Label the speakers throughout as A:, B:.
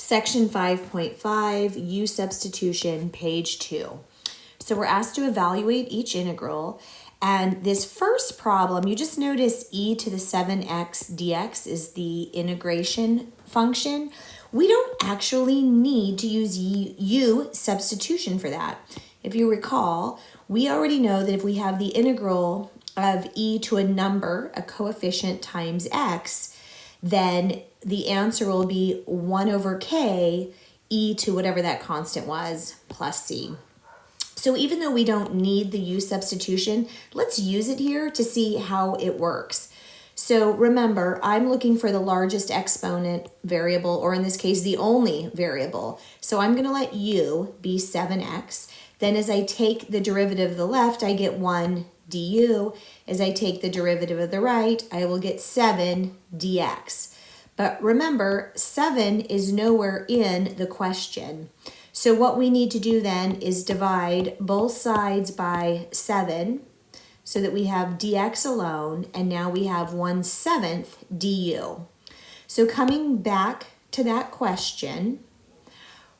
A: Section 5.5, U substitution, page 2. So we're asked to evaluate each integral. And this first problem, you just notice e to the 7x dx is the integration function. We don't actually need to use u substitution for that. If you recall, we already know that if we have the integral of e to a number, a coefficient times x, then the answer will be 1 over k e to whatever that constant was plus c. So even though we don't need the u substitution, let's use it here to see how it works. So remember, I'm looking for the largest exponent variable, or in this case, the only variable. So I'm going to let u be 7x. Then as I take the derivative of the left, I get 1 du. As I take the derivative of the right, I will get 7 dx. But remember, 7 is nowhere in the question. So what we need to do then is divide both sides by 7 so that we have dx alone, and now we have 1/7 du. So coming back to that question,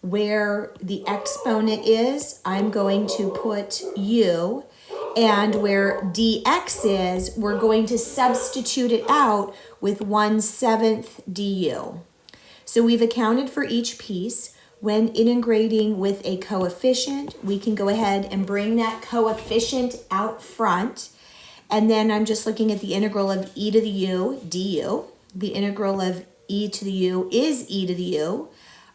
A: where the exponent is, I'm going to put u, and where dx is, we're going to substitute it out with 1/7 du. So we've accounted for each piece. When integrating with a coefficient, we can go ahead and bring that coefficient out front. And then I'm just looking at the integral of e to the u du. The integral of e to the u is e to the u.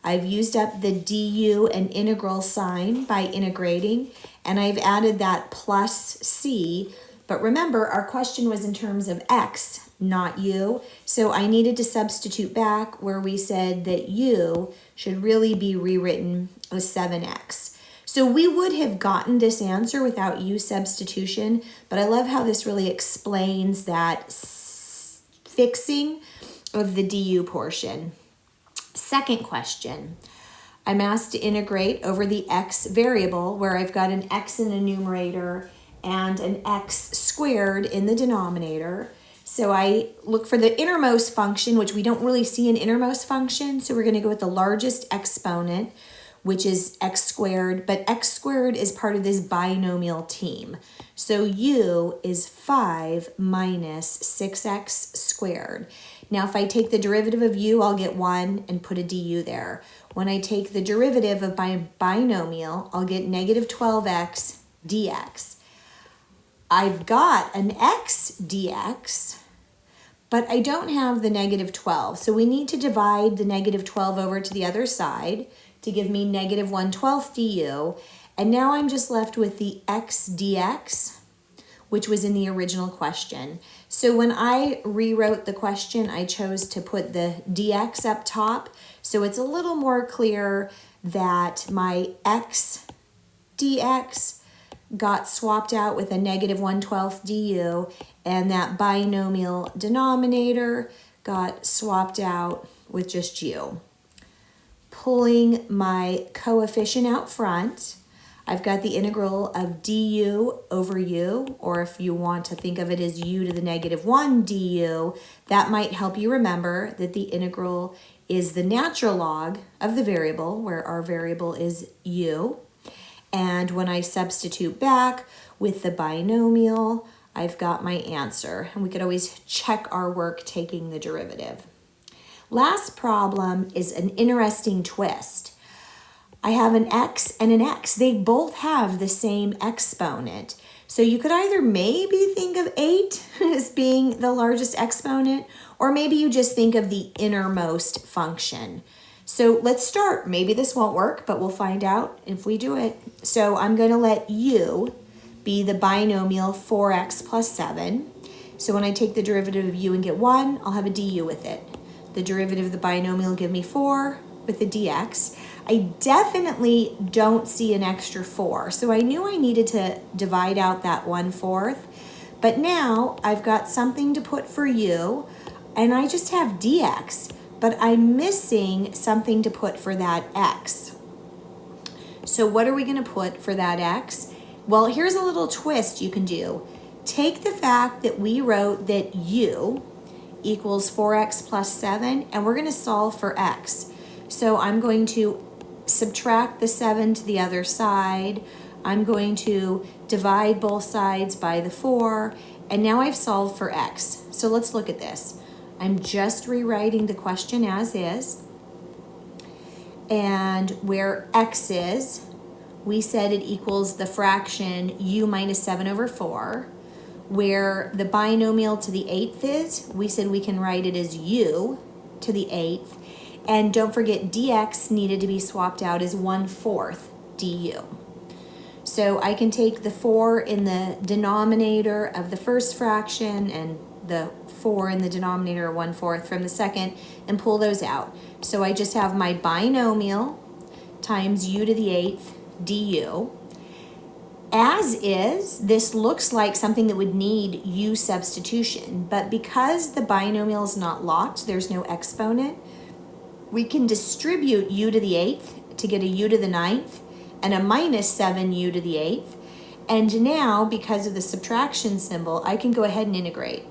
A: I've used up the du and integral sign by integrating, and I've added that plus c. But remember, our question was in terms of x, not u. So I needed to substitute back where we said that u should really be rewritten as 7x. So we would have gotten this answer without u substitution, but I love how this really explains that fixing of the du portion. Second question, I'm asked to integrate over the x variable where I've got an x in the numerator and an x squared in the denominator. So I look for the innermost function, which we don't really see an innermost function. So we're going to go with the largest exponent, which is x squared. But x squared is part of this binomial team. So u is 5 minus 6x squared. Now, if I take the derivative of u, I'll get 1 and put a du there. When I take the derivative of my binomial, I'll get negative 12x dx. I've got an x dx, but I don't have the negative 12. So we need to divide the negative 12 over to the other side to give me negative 1/12 du. And now I'm just left with the x dx, which was in the original question. So when I rewrote the question, I chose to put the dx up top. So it's a little more clear that my x dx got swapped out with a negative 1/12 du, and that binomial denominator got swapped out with just u. Pulling my coefficient out front, I've got the integral of du over u, or if you want to think of it as u to the negative 1 du, that might help you remember that the integral is the natural log of the variable, where our variable is u. And when I substitute back with the binomial, I've got my answer. And we could always check our work taking the derivative. Last problem is an interesting twist. I have an x and an x. They both have the same exponent. So you could either maybe think of 8 as being the largest exponent, or maybe you just think of the innermost function. So let's start. Maybe this won't work, but we'll find out if we do it. So I'm going to let u be the binomial 4x plus 7. So when I take the derivative of u and get 1, I'll have a du with it. The derivative of the binomial will give me 4 with the dx. I definitely don't see an extra 4. So I knew I needed to divide out that 1/4. But now I've got something to put for u, and I just have dx. But I'm missing something to put for that x. So what are we going to put for that x? Well, here's a little twist you can do. Take the fact that we wrote that u equals 4x plus 7, and we're going to solve for x. So I'm going to subtract the 7 to the other side. I'm going to divide both sides by the 4, and now I've solved for x. So let's look at this. I'm just rewriting the question as is, and where x is, we said it equals the fraction u minus 7 over 4. Where the binomial to the 8th is, we said we can write it as u to the 8th. And don't forget, dx needed to be swapped out as 1/4 du. So I can take the 4 in the denominator of the first fraction and the 4 in the denominator of 1/4 from the second and pull those out. So I just have my binomial times u to the 8th du. As is, this looks like something that would need u substitution, but because the binomial is not locked, there's no exponent, we can distribute u to the 8th to get a u to the 9th and a minus 7u to the 8th. And now, because of the subtraction symbol, I can go ahead and integrate.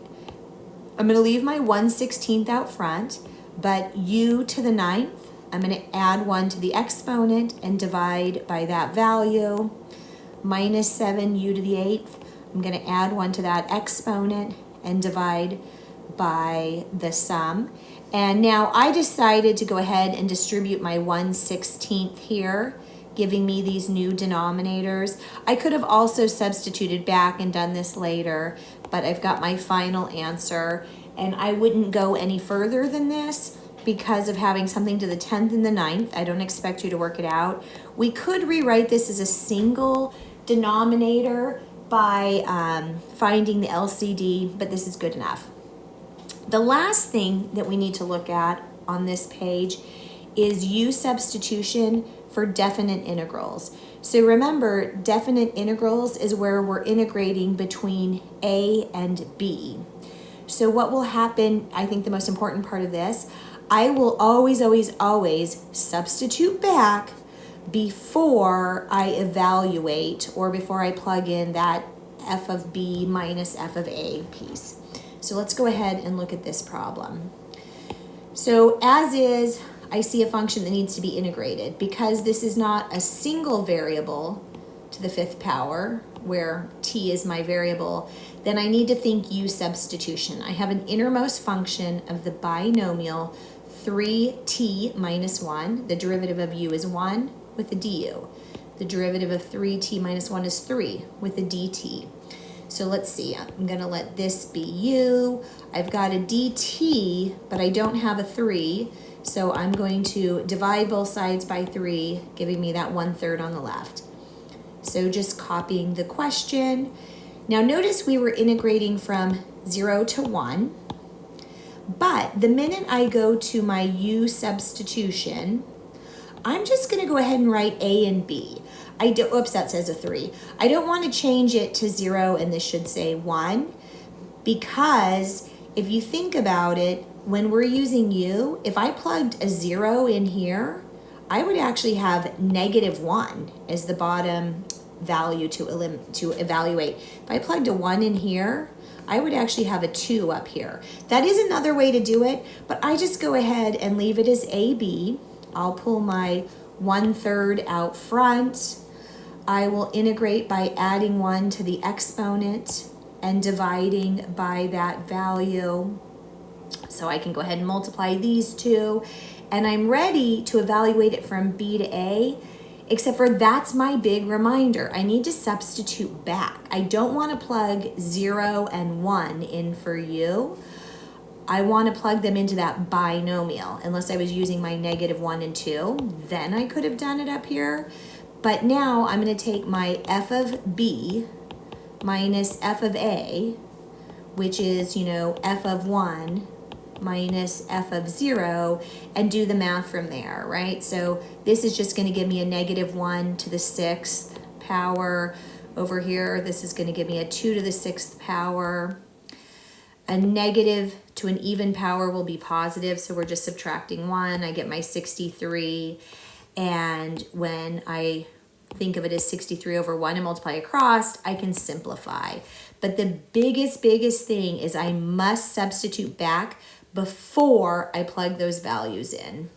A: I'm going to leave my 1/16 out front, but u to the 9th, I'm going to add 1 to the exponent and divide by that value. Minus 7u to the 8th, I'm going to add 1 to that exponent and divide by the sum. And now I decided to go ahead and distribute my 1/16 here, giving me these new denominators. I could have also substituted back and done this later, but I've got my final answer, and I wouldn't go any further than this because of having something to the 10th and the 9th. I don't expect you to work it out. We could rewrite this as a single denominator by finding the LCD, but this is good enough. The last thing that we need to look at on this page is u substitution for definite integrals. So remember, definite integrals is where we're integrating between a and b. So what will happen, I think the most important part of this, I will always, always, always substitute back before I evaluate or before I plug in that f of b minus f of a piece. So let's go ahead and look at this problem. So as is, I see a function that needs to be integrated. Because this is not a single variable to the 5th power, where t is my variable, then I need to think u substitution. I have an innermost function of the binomial 3t minus 1. The derivative of u is 1 with a du. The derivative of 3t minus 1 is 3 with a dt. So let's see, I'm going to let this be u. I've got a dt, but I don't have a 3, so I'm going to divide both sides by 3, giving me that 1/3 on the left. So just copying the question. Now notice we were integrating from 0 to 1, but the minute I go to my u substitution, I'm just going to go ahead and write a and b. Oops, that says a 3. I don't want to change it to 0, and this should say 1, because if you think about it, when we're using u, if I plugged a 0 in here, I would actually have -1 as the bottom value to evaluate. If I plugged a 1 in here, I would actually have a 2 up here. That is another way to do it, but I just go ahead and leave it as AB. I'll pull my 1/3 out front. I will integrate by adding 1 to the exponent and dividing by that value. So I can go ahead and multiply these two, and I'm ready to evaluate it from B to A, except for that's my big reminder. I need to substitute back. I don't want to plug 0 and 1 in for u. I want to plug them into that binomial, unless I was using my -1 and 2. Then I could have done it up here. But now I'm going to take my f of b minus f of a, which is, f of 1 minus f of 0, and do the math from there, right? So this is just going to give me a -1 to the 6th power. Over here, this is going to give me a 2 to the 6th power. A negative to an even power will be positive, so we're just subtracting 1. I get my 63, and when I think of it as 63 over 1 and multiply across, I can simplify. But the biggest thing is I must substitute back before I plug those values in.